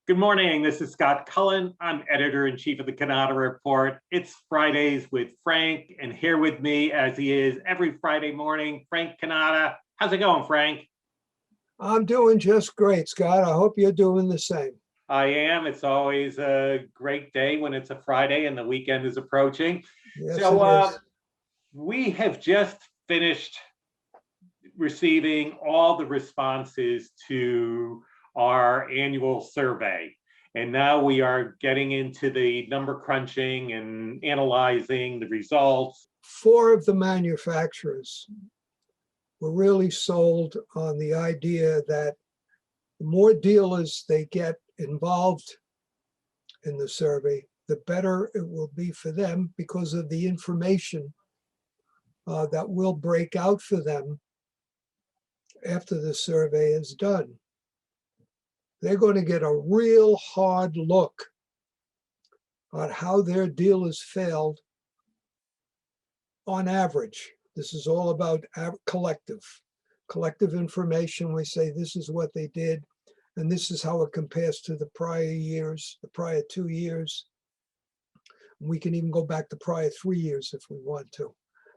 Good morning. This is Scott Cullen. I'm editor-in-chief of the Cannata Report. It's Fridays with Frank, and here with me, as he is every Friday morning, Frank Cannata. How's it going, Frank? I'm doing just great, Scott. I hope you're doing the same. I am. It's always a great day when it's a Friday and the weekend is approaching. Yes, So it is. we have just finished receiving all the responses to our annual survey. And now we are getting into the number crunching and analyzing the results. 4 of the manufacturers were really sold on the idea that the more dealers they get involved in the survey, the better it will be for them because of the information that will break out for them after the survey is done. They're going to get a real hard look at how their dealers failed on average. This is all about collective information. We say this is what they did, and this is how it compares to the prior years, the prior 2 years. We can even go back to prior 3 years if we want to,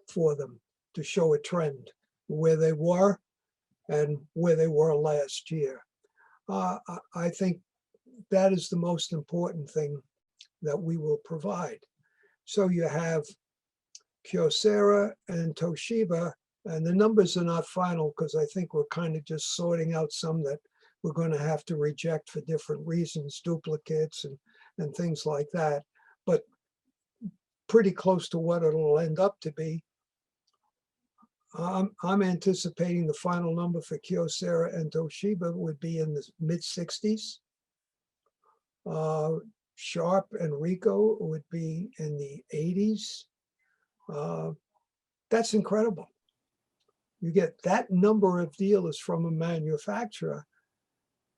for them to show a trend where they were and where they were last year. I think that is the most important thing that we will provide. So you have Kyocera and Toshiba, and the numbers are not final because I think we're kind of just sorting out some that we're going to have to reject for different reasons, duplicates and things like that, but pretty close to what it'll end up to be. I'm anticipating the final number for Kyocera and Toshiba would be in the mid-60s. Sharp and Ricoh would be in the 80s. That's incredible. You get that number of dealers from a manufacturer.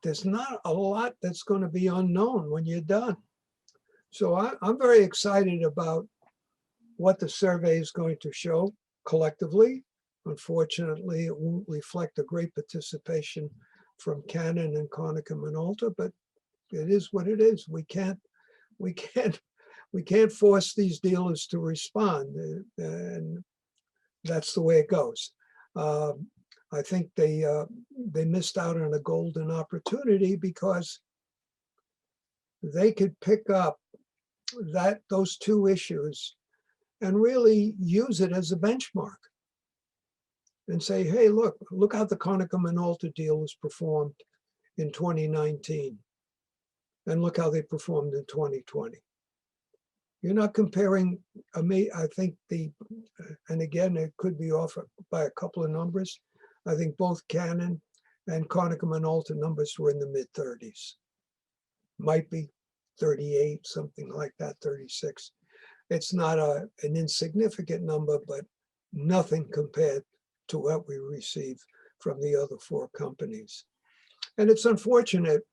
There's not a lot that's going to be unknown when you're done. So I'm very excited about what the survey is going to show collectively. Unfortunately, it won't reflect a great participation from Canon and Konica Minolta, but it is what it is. We can't force these dealers to respond, and that's the way it goes. I think they missed out on a golden opportunity because they could pick up those 2 issues and really use it as a benchmark and say, hey, look how the Konica Minolta dealers performed in 2019, and look how they performed in 2020. You're not comparing, I think and again, it could be off by a couple of numbers. I think both Canon and Konica Minolta numbers were in the mid-30s. Might be 38, something like that, 36. It's not an insignificant number, but nothing compared to what we receive from the other 4 companies. And it's unfortunate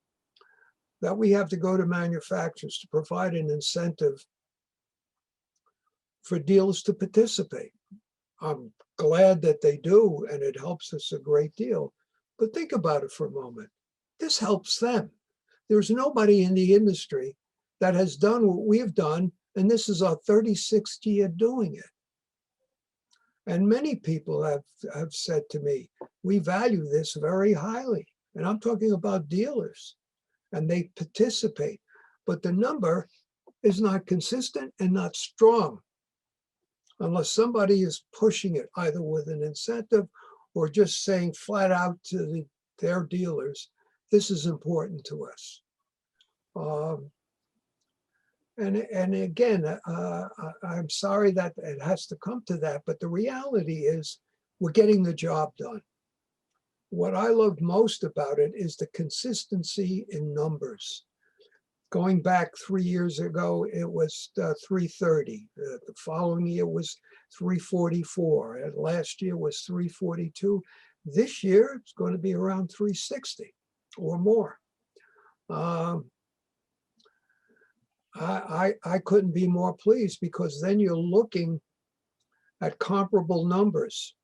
that we have to go to manufacturers to provide an incentive for dealers to participate. I'm glad that they do, and it helps us a great deal. But think about it for a moment. This helps them. There's nobody in the industry that has done what we've done, and this is our 36th year doing it. And many people have said to me, we value this very highly. And I'm talking about dealers, and they participate. But the number is not consistent and not strong unless somebody is pushing it either with an incentive or just saying flat out to their dealers, this is important to us. And again, I'm sorry that it has to come to that, but the reality is we're getting the job done. What I loved most about it is the consistency in numbers. Going back 3 years ago, it was 330. The following year was 344. And last year was 342. This year, it's going to be around 360 or more. I couldn't be more pleased because then you're looking at comparable numbers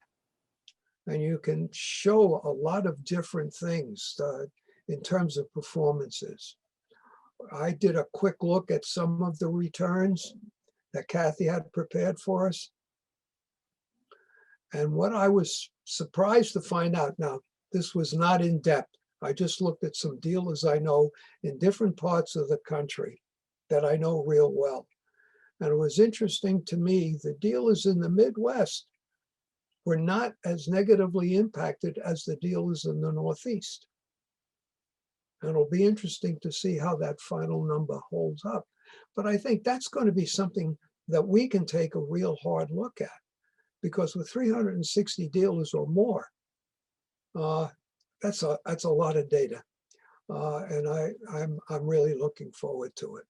and you can show a lot of different things in terms of performances. I did a quick look at some of the returns that Kathy had prepared for us. And what I was surprised to find out, now, this was not in depth. I just looked at some dealers I know in different parts of the country that I know real well. And it was interesting to me, the dealers in the Midwest were not as negatively impacted as the dealers in the Northeast. And it'll be interesting to see how that final number holds up. But I think that's going to be something that we can take a real hard look at, because with 360 dealers or more, that's a lot of data. And I'm really looking forward to it.